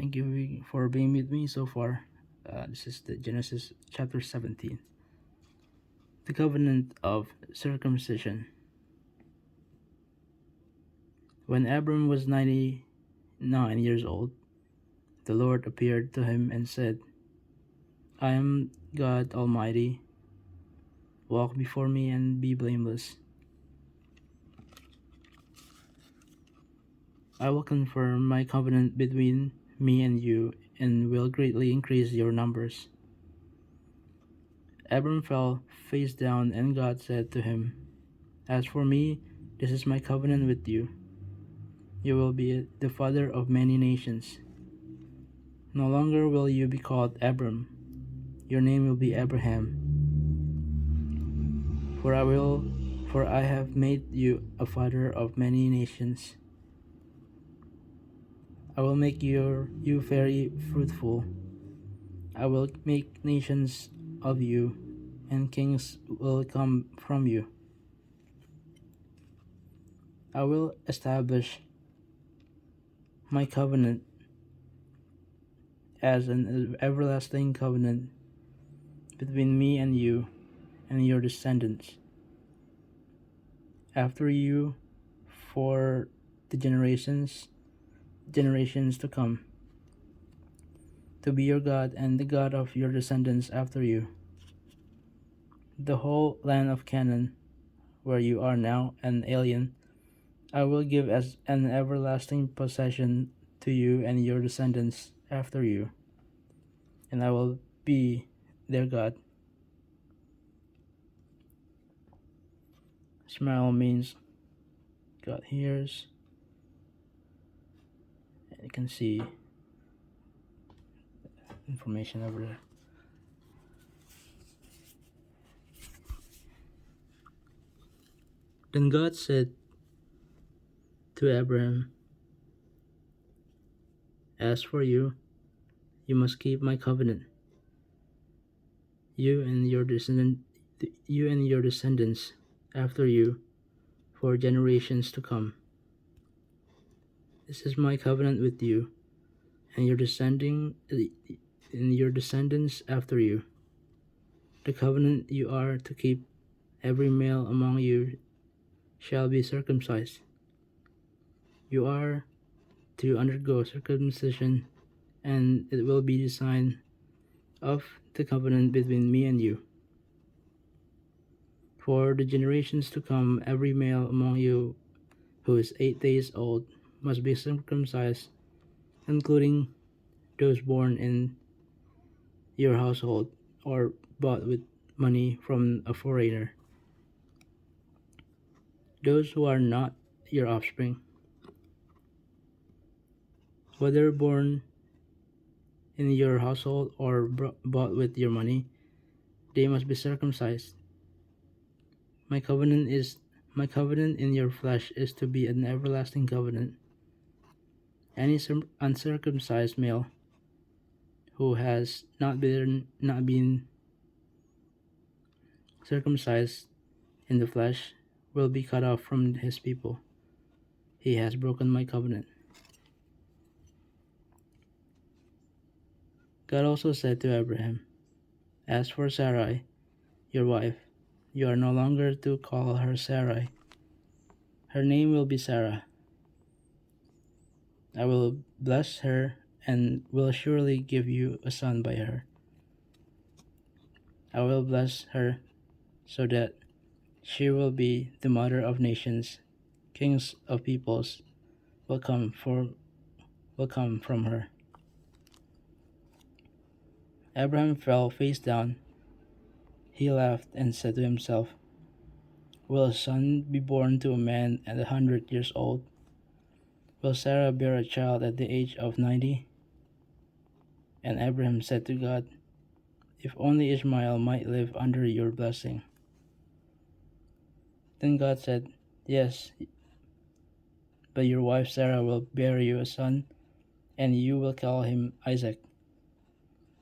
Thank you for being with me so far. This is the Genesis chapter 17. The covenant of circumcision. When Abram was 99 years old, the Lord appeared to him and said, I am God Almighty. Walk before me and be blameless. I will confirm my covenant between me and you and will greatly increase your numbers. Abram fell face down, and God said to him, As for me, this is my covenant with you. You will be the father of many nations. No longer will you be called Abram. Your name will be Abraham. For I have made you a father of many nations. I will make you very fruitful. I will make nations of you, and kings will come from you. I will establish my covenant as an everlasting covenant between me and you and your descendants after you for the generations to come, to be your God and the God of your descendants after you. The whole land of Canaan, where you are now an alien, I will give as an everlasting possession to you and your descendants after you, and I will be their God. Ishmael means God hears, and you can see information over there. Then God said to Abraham, As for you, you must keep my covenant. You and your descendants after you for generations to come. This is my covenant with you and your descendants after you. The covenant you are to keep. Every male among you shall be circumcised. You are to undergo circumcision, and it will be the sign of the covenant between me and you. For the generations to come, every male among you who is 8 days old must be circumcised, including those born in your household or bought with money from a foreigner. Those who are not your offspring, whether born in your household or bought with your money, they must be circumcised. My covenant in your flesh is to be an everlasting covenant. Any uncircumcised male who has not been circumcised in the flesh will be cut off from his people. He has broken my covenant. God also said to Abraham, As for Sarai, your wife, you are no longer to call her Sarai. Her name will be Sarah. I will bless her and will surely give you a son by her. I will bless her so that she will be the mother of nations. Kings of peoples will come from her. Abraham fell face down. He laughed and said to himself, Will a son be born to a man at 100 years old? Will Sarah bear a child at the age of 90? And Abraham said to God, If only Ishmael might live under your blessing. Then God said, Yes, but your wife Sarah will bear you a son, and you will call him Isaac.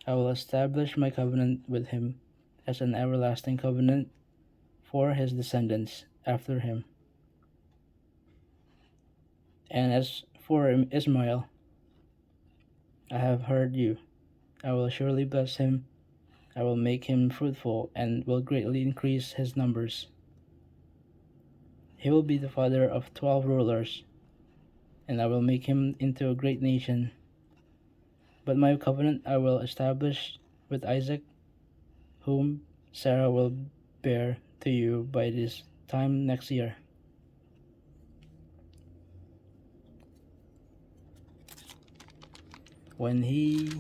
I will establish my covenant with him as an everlasting covenant for his descendants after him. And as for Ishmael, I have heard you. I will surely bless him. I will make him fruitful and will greatly increase his numbers. He will be the father of 12 rulers, and I will make him into a great nation. But my covenant I will establish with Isaac, whom Sarah will bear to you by this time next year. When he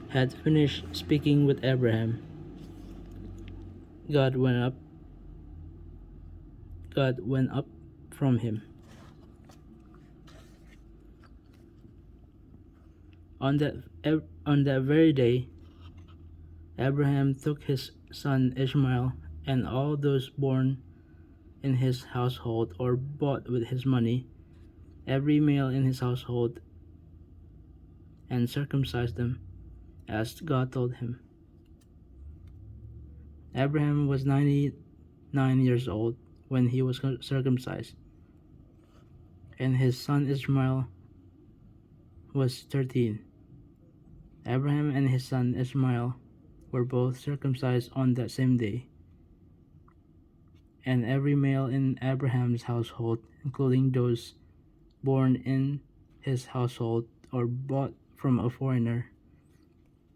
had finished speaking with Abraham, God went up from him. On that very day, Abraham took his son Ishmael and all those born in his household or bought with his money, every male in his household, and circumcised them, as God told him. Abraham was 99 years old when he was circumcised, and his son Ishmael was 13. Abraham and his son Ishmael were both circumcised on that same day, and every male in Abraham's household, including those born in his household or bought from a foreigner,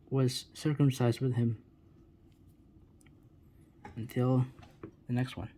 was circumcised with him. Until the next one.